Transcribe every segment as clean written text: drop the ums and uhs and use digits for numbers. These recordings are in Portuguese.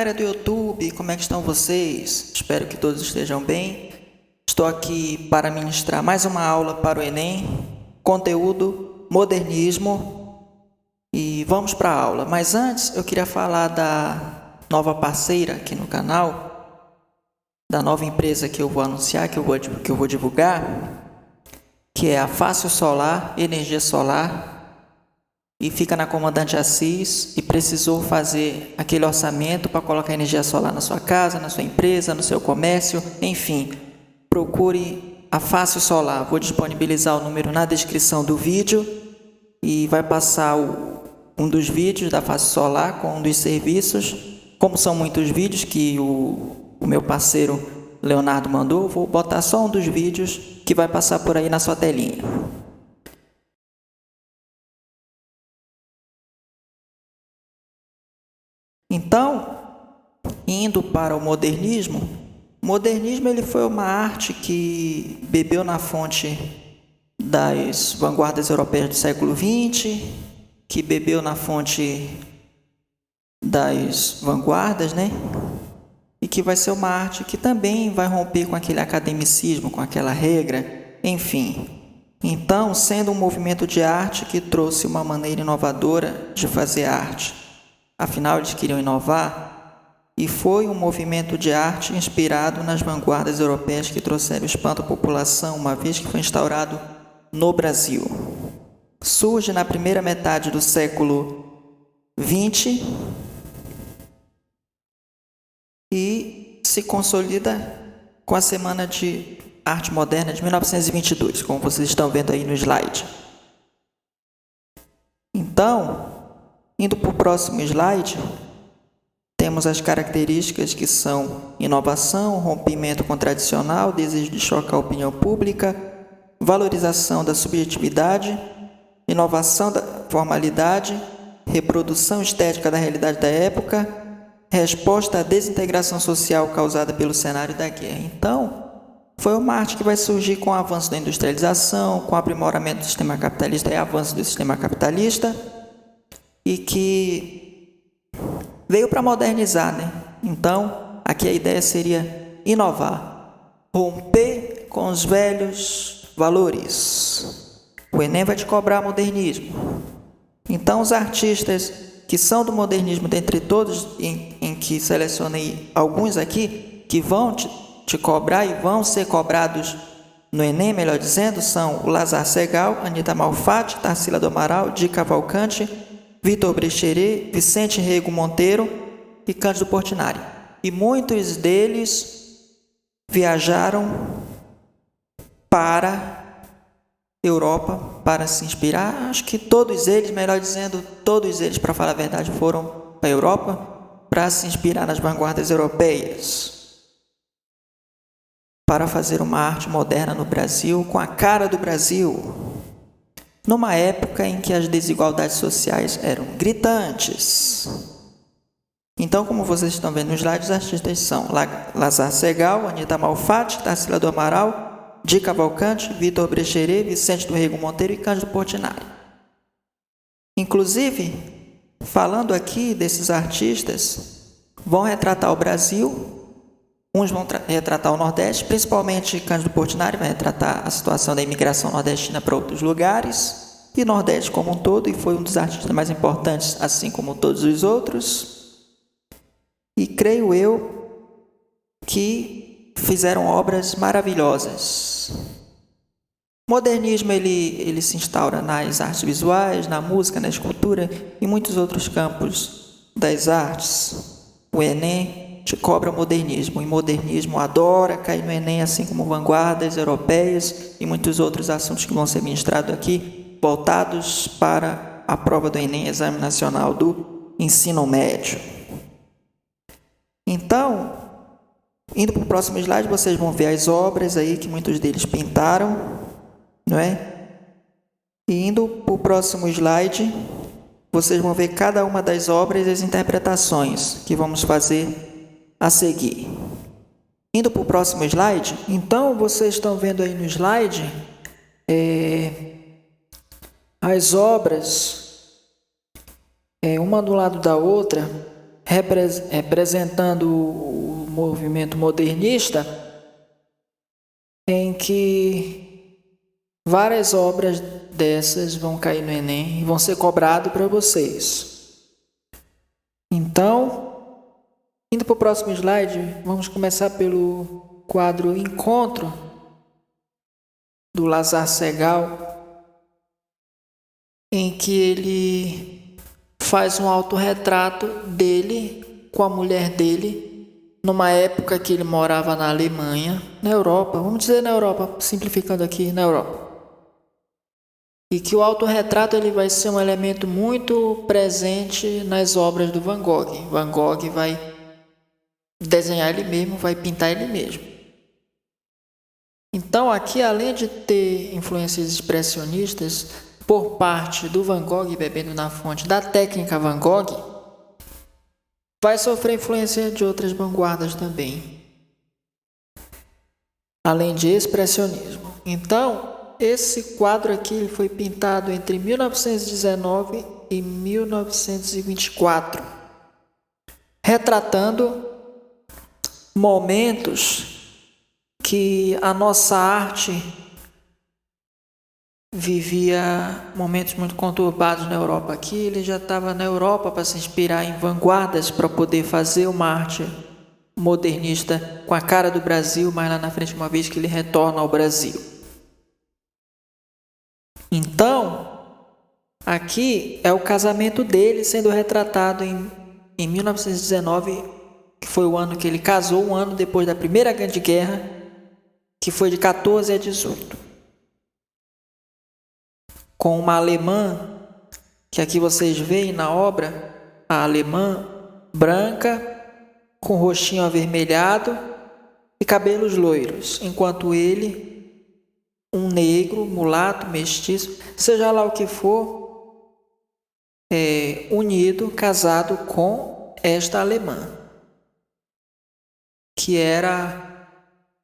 galera do YouTube, como é que estão vocês? Espero que todos estejam bem. Estou aqui para ministrar mais uma aula para o Enem, conteúdo, modernismo, e vamos para a aula. Mas antes eu queria falar da nova parceira aqui no canal, da nova empresa que eu vou anunciar, que eu vou divulgar, que é a Fácil Solar, Energia Solar, e fica na Comandante Assis, e precisou fazer aquele orçamento para colocar energia solar na sua casa, na sua empresa, no seu comércio, enfim, procure a Fácil Solar. Vou disponibilizar o número na descrição do vídeo e vai passar um dos vídeos da Fácil Solar com um dos serviços. Como são muitos vídeos que o meu parceiro Leonardo mandou, vou botar só um dos vídeos que vai passar por aí na sua telinha. Então, indo para o modernismo ele foi uma arte que bebeu na fonte das vanguardas europeias do século XX, que bebeu na fonte das vanguardas, E que vai ser uma arte que também vai romper com aquele academicismo, com aquela regra, enfim. Então, sendo um movimento de arte que trouxe uma maneira inovadora de fazer arte. Afinal, eles queriam inovar, e foi um movimento de arte inspirado nas vanguardas europeias que trouxeram espanto à população, uma vez que foi instaurado no Brasil. Surge na primeira metade do século XX e se consolida com a Semana de Arte Moderna de 1922, como vocês estão vendo aí no slide. Então, indo para o próximo slide, temos as características que são inovação, rompimento com o tradicional, desejo de chocar a opinião pública, valorização da subjetividade, inovação da formalidade, reprodução estética da realidade da época, resposta à desintegração social causada pelo cenário da guerra. Então, foi uma arte que vai surgir com o avanço da industrialização, com o aprimoramento do sistema capitalista e avanço do sistema capitalista, e que veio para modernizar, Então, aqui a ideia seria inovar, romper com os velhos valores. O Enem vai te cobrar modernismo. Então, os artistas que são do modernismo, dentre todos, em que selecionei alguns aqui, que vão te cobrar e vão ser cobrados no Enem, melhor dizendo, são o Lazar Segal, Anita Malfatti, Tarsila do Amaral, Di Cavalcante, Vitor Brecheret, Vicente Rego Monteiro e Cândido Portinari. E muitos deles viajaram para a Europa para se inspirar. Acho que todos eles, melhor dizendo, todos eles, para falar a verdade, foram para a Europa para se inspirar nas vanguardas europeias, para fazer uma arte moderna no Brasil, com a cara do Brasil, numa época em que as desigualdades sociais eram gritantes. Então, como vocês estão vendo nos slides, os artistas são Lazar Segal, Anita Malfatti, Tarsila do Amaral, Di Cavalcante, Vitor Brecheret, Vicente do Rego Monteiro e Cândido Portinari. Inclusive, falando aqui desses artistas, vão retratar o Brasil. Uns vão retratar o Nordeste, principalmente Cândido Portinari vai retratar a situação da imigração nordestina para outros lugares, e Nordeste como um todo, e foi um dos artistas mais importantes, assim como todos os outros. E creio eu que fizeram obras maravilhosas. O modernismo ele se instaura nas artes visuais, na música, na escultura e muitos outros campos das artes. O Enem te cobra modernismo, e modernismo adora cair no Enem, assim como vanguardas europeias e muitos outros assuntos que vão ser ministrados aqui, voltados para a prova do Enem, Exame Nacional do Ensino Médio. Então, indo para o próximo slide, vocês vão ver as obras aí que muitos deles pintaram, E indo para o próximo slide, vocês vão ver cada uma das obras e as interpretações que vamos fazer a seguir. Indo para o próximo slide, então vocês estão vendo aí no slide as obras, uma do lado da outra, representando o movimento modernista, em que várias obras dessas vão cair no Enem e vão ser cobradas para vocês. Então, indo para o próximo slide, vamos começar pelo quadro Encontro, do Lazar Segal, em que ele faz um autorretrato dele com a mulher dele, numa época que ele morava na Alemanha, na Europa, vamos dizer na Europa, simplificando aqui, na Europa. E que o autorretrato ele vai ser um elemento muito presente nas obras do Van Gogh. Van Gogh vai desenhar ele mesmo, vai pintar ele mesmo. Então aqui, além de ter influências expressionistas por parte do Van Gogh, bebendo na fonte da técnica Van Gogh, vai sofrer influência de outras vanguardas também, além de expressionismo. Então, esse quadro aqui ele foi pintado entre 1919 e 1924, retratando momentos que a nossa arte vivia momentos muito conturbados na Europa. Aqui ele já estava na Europa para se inspirar em vanguardas para poder fazer uma arte modernista com a cara do Brasil, mas lá na frente, uma vez que ele retorna ao Brasil. Então, aqui é o casamento dele sendo retratado em 1919, que foi o ano que ele casou, um ano depois da Primeira Grande Guerra, que foi de 14 a 18. Com uma alemã, que aqui vocês veem na obra, a alemã branca, com rostinho avermelhado e cabelos loiros, enquanto ele, um negro, mulato, mestiço, seja lá o que for, unido, casado com esta alemã, que era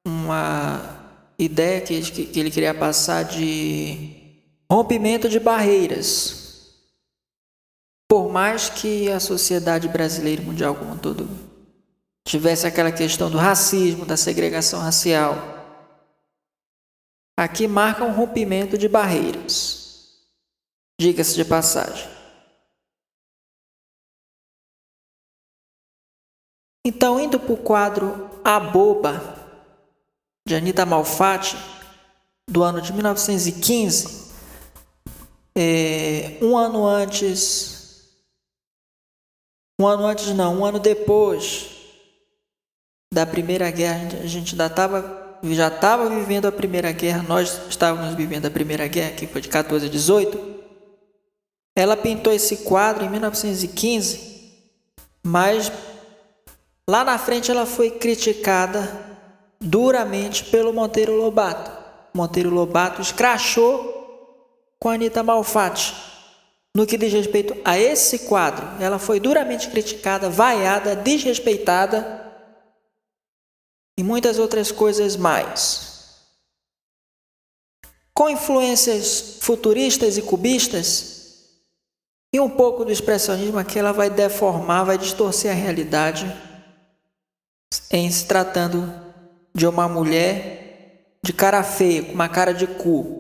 uma ideia que ele queria passar de rompimento de barreiras. Por mais que a sociedade brasileira e mundial como um todo tivesse aquela questão do racismo, da segregação racial, aqui marca um rompimento de barreiras. Diga-se de passagem. Então, indo para o quadro A Boba, de Anita Malfatti, do ano de 1915, um ano depois da Primeira Guerra, a gente já estava vivendo a Primeira Guerra, nós estávamos vivendo a Primeira Guerra, que foi de 14 a 18. Ela pintou esse quadro em 1915, mas lá na frente ela foi criticada duramente pelo Monteiro Lobato. Monteiro Lobato escrachou com a Anita Malfatti. No que diz respeito a esse quadro, ela foi duramente criticada, vaiada, desrespeitada e muitas outras coisas mais. Com influências futuristas e cubistas e um pouco do expressionismo, aqui ela vai deformar, vai distorcer a realidade em se tratando de uma mulher de cara feia, com uma cara de cu,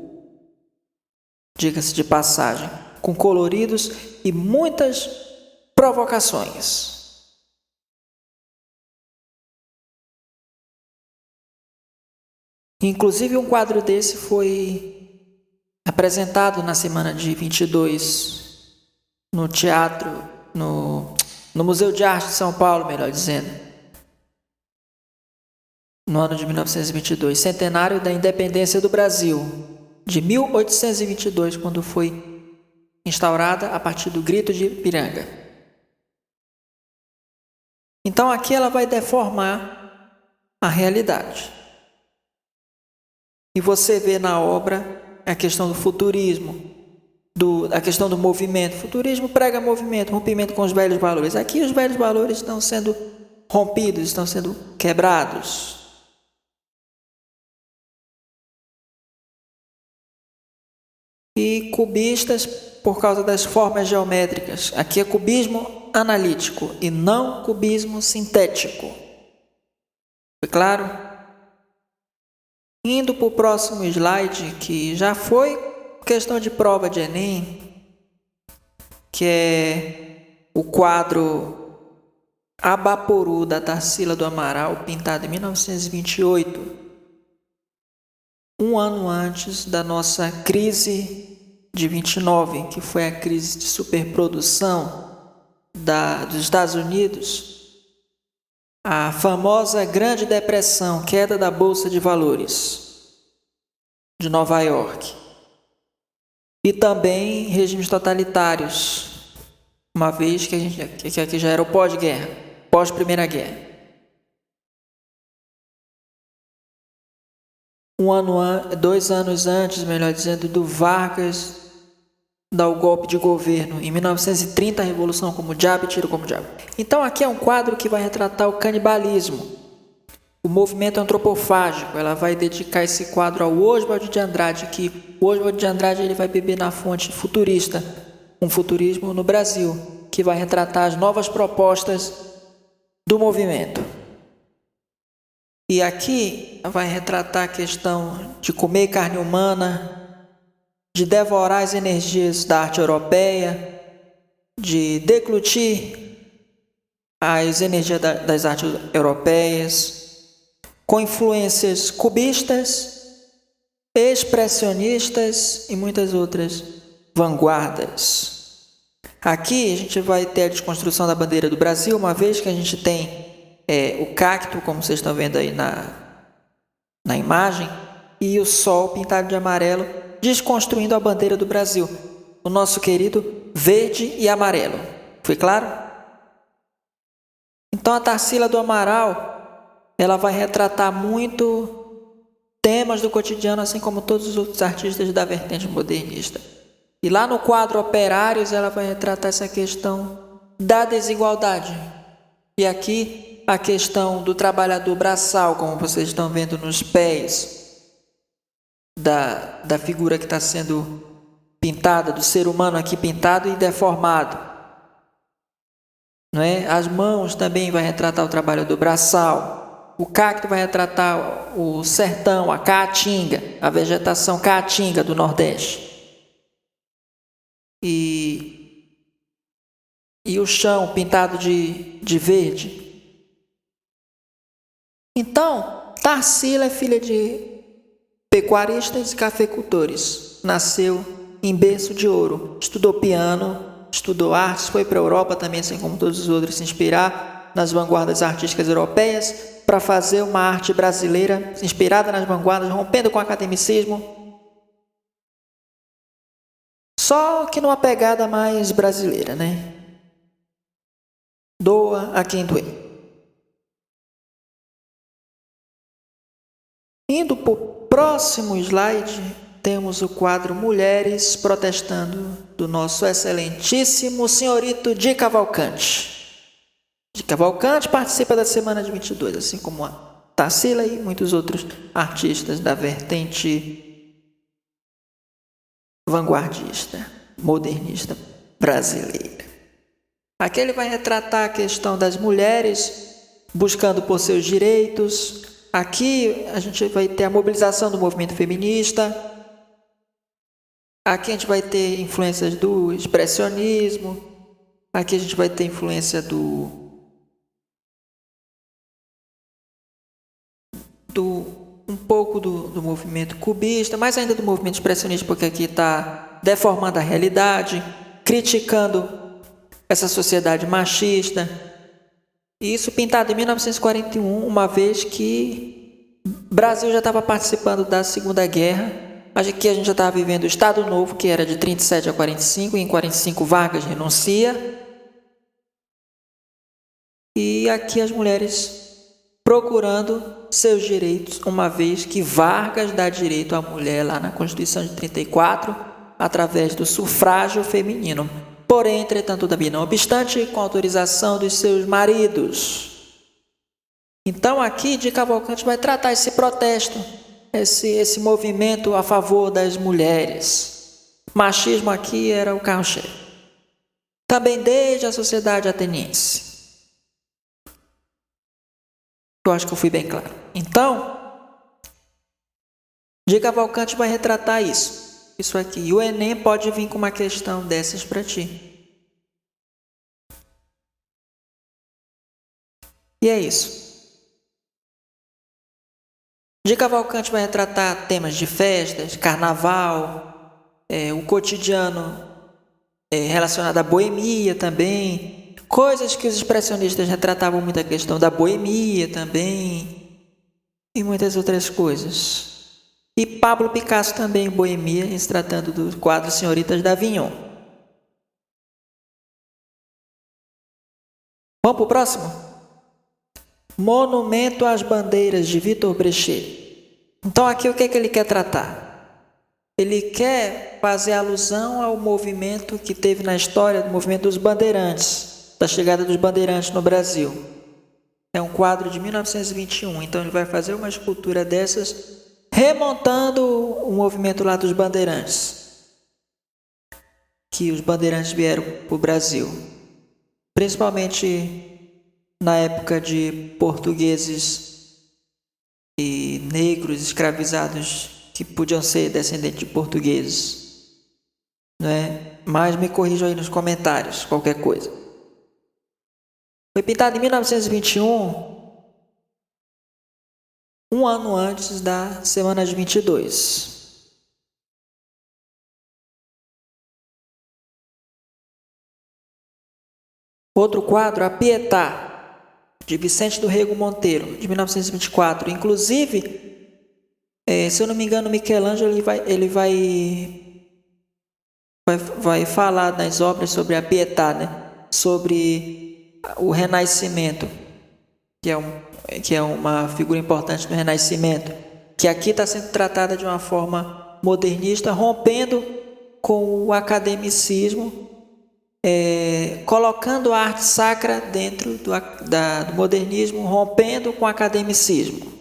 diga-se de passagem, com coloridos e muitas provocações. Inclusive, um quadro desse foi apresentado na semana de 22 no teatro, no Museu de Arte de São Paulo, melhor dizendo, no ano de 1922, centenário da independência do Brasil, de 1822, quando foi instaurada a partir do Grito de Ipiranga. Então aqui ela vai deformar a realidade. E você vê na obra a questão do futurismo, a questão do movimento. Futurismo prega movimento, rompimento com os velhos valores. Aqui os velhos valores estão sendo rompidos, estão sendo quebrados. E cubistas por causa das formas geométricas. Aqui é cubismo analítico e não cubismo sintético. Foi claro? Indo para o próximo slide, que já foi questão de prova de Enem, que é o quadro Abaporu, da Tarsila do Amaral, pintado em 1928, um ano antes da nossa crise de 29, que foi a crise de superprodução dos Estados Unidos, a famosa Grande Depressão, queda da Bolsa de Valores de Nova York, e também regimes totalitários, uma vez que aqui já era o pós-guerra, pós-Primeira Guerra. Dois anos antes, melhor dizendo, do Vargas dar o golpe de governo, em 1930, a Revolução como diabo e tiro como diabo. Então aqui é um quadro que vai retratar o canibalismo, o movimento antropofágico. Ela vai dedicar esse quadro ao Oswald de Andrade, que o Oswald de Andrade ele vai beber na fonte futurista, um futurismo no Brasil, que vai retratar as novas propostas do movimento. E aqui vai retratar a questão de comer carne humana, de devorar as energias da arte europeia, de deglutir as energias das artes europeias, com influências cubistas, expressionistas e muitas outras vanguardas. Aqui a gente vai ter a desconstrução da bandeira do Brasil, uma vez que a gente tem o cacto, como vocês estão vendo aí na imagem, e o sol pintado de amarelo, desconstruindo a bandeira do Brasil, o nosso querido verde e amarelo. Foi claro? Então a Tarsila do Amaral, ela vai retratar muito temas do cotidiano, assim como todos os outros artistas da vertente modernista. E lá no quadro Operários, ela vai retratar essa questão da desigualdade. E aqui a questão do trabalhador braçal, como vocês estão vendo nos pés da figura que está sendo pintada, do ser humano aqui pintado e deformado. Não é? As mãos também vai retratar o trabalhador braçal. O cacto vai retratar o sertão, a caatinga, a vegetação caatinga do Nordeste. E o chão pintado de verde. Então, Tarsila é filha de pecuaristas e cafeicultores. Nasceu em berço de ouro. Estudou piano, estudou artes, foi para a Europa também, assim como todos os outros, se inspirar nas vanguardas artísticas europeias para fazer uma arte brasileira inspirada nas vanguardas, rompendo com o academicismo, só que numa pegada mais brasileira, né? Doa a quem doer. Indo para o próximo slide, temos o quadro Mulheres Protestando, do nosso excelentíssimo senhorito Di Cavalcante. Di Cavalcante participa da Semana de 22, assim como a Tarsila e muitos outros artistas da vertente vanguardista, modernista brasileira. Aqui ele vai retratar a questão das mulheres buscando por seus direitos. Aqui a gente vai ter a mobilização do movimento feminista. Aqui a gente vai ter influências do expressionismo. Aqui a gente vai ter influência um pouco do movimento cubista, mais ainda do movimento expressionista, porque aqui está deformando a realidade, criticando essa sociedade machista. E isso pintado em 1941, uma vez que o Brasil já estava participando da Segunda Guerra. Aqui a gente já estava vivendo o Estado Novo, que era de 37 a 45, e em 45 Vargas renuncia. E aqui as mulheres procurando seus direitos, uma vez que Vargas dá direito à mulher lá na Constituição de 34, através do sufrágio feminino. Porém, entretanto, também não obstante, com autorização dos seus maridos. Então, aqui, Di Cavalcante vai tratar esse protesto, esse movimento a favor das mulheres. Machismo aqui era o carro-chefe. também desde a sociedade ateniense. Eu acho que eu fui bem claro. Então, de Cavalcante vai retratar isso aqui. E o Enem pode vir com uma questão dessas para ti. E é isso. De Cavalcante vai retratar temas de festas, carnaval, o cotidiano relacionado à boemia também, coisas que os expressionistas retratavam muito a questão da boemia também, e muitas outras coisas. E Pablo Picasso também, boemia, se tratando do quadro Senhoritas d'Avignon. Vamos para o próximo? Monumento às Bandeiras, de Vitor Brechet. Então aqui o que ele quer tratar? Ele quer fazer alusão ao movimento que teve na história, do movimento dos bandeirantes, da chegada dos bandeirantes no Brasil. É um quadro de 1921, então ele vai fazer uma escultura dessas, remontando o movimento lá dos bandeirantes, que os bandeirantes vieram para o Brasil, principalmente na época de portugueses e negros escravizados que podiam ser descendentes de portugueses, né? Mas me corrijam aí nos comentários, qualquer coisa. Foi pintado em 1921, um ano antes da Semana de 22. Outro quadro, A Pietà, de Vicente do Rego Monteiro, de 1924. Inclusive, se eu não me engano, Michelangelo ele vai falar nas obras sobre a Pietà, né? Sobre o Renascimento, que é uma figura importante do Renascimento, que aqui está sendo tratada de uma forma modernista, rompendo com o academicismo, colocando a arte sacra dentro do modernismo, rompendo com o academicismo.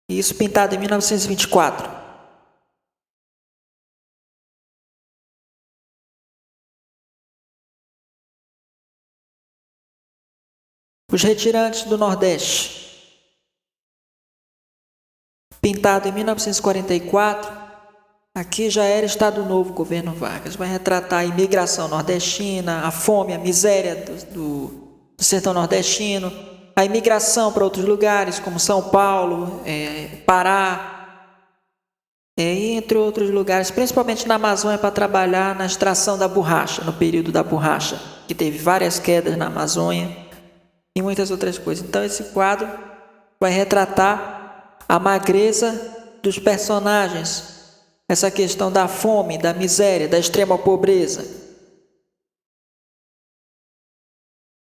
Isso pintado em 1924. Os Retirantes do Nordeste, pintado em 1944. Aqui já era Estado Novo, governo Vargas. Vai retratar a imigração nordestina, a fome, a miséria do sertão nordestino, a imigração para outros lugares, como São Paulo, Pará, entre outros lugares, principalmente na Amazônia, para trabalhar na extração da borracha, no período da borracha, que teve várias quedas na Amazônia e muitas outras coisas. Então, esse quadro vai retratar a magreza dos personagens, essa questão da fome, da miséria, da extrema pobreza.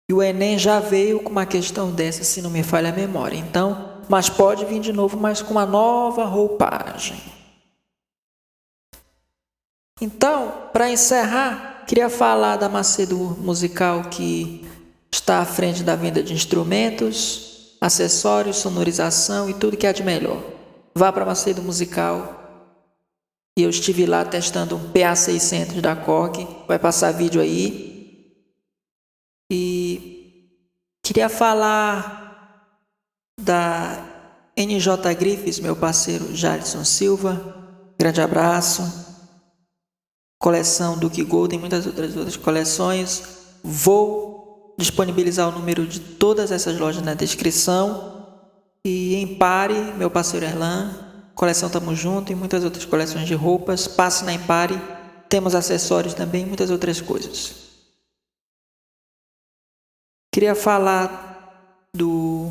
E o Enem já veio com uma questão dessa, se não me falha a memória. Então, mas pode vir de novo, mas com uma nova roupagem. Então, para encerrar, queria falar da Macedo Musical, que está à frente da venda de instrumentos, acessórios, sonorização e tudo que há de melhor. Vá para a Macedo Musical. E eu estive lá testando um PA600 da Korg, vai passar vídeo aí. E queria falar da NJ Griffiths, meu parceiro Jadson Silva, grande abraço. Coleção Duke Gold e muitas outras coleções. Vou disponibilizar o número de todas essas lojas na descrição. E Empare, meu parceiro Erlan, coleção Tamo Junto e muitas outras coleções de roupas. Passe na Empare, temos acessórios também e muitas outras coisas. Queria falar do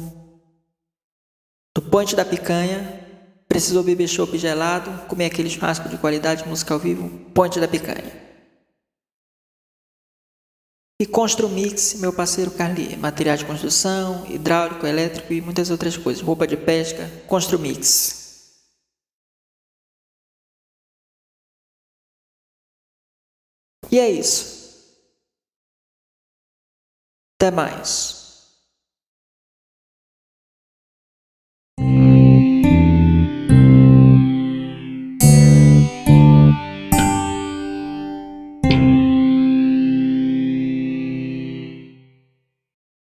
Ponte da Picanha. Precisou beber chopp gelado, comer aquele churrasco de qualidade, música ao vivo, Ponte da Picanha. E Construmix, meu parceiro Carlier, material de construção, hidráulico, elétrico e muitas outras coisas, roupa de pesca, Construmix. E é isso. Até mais.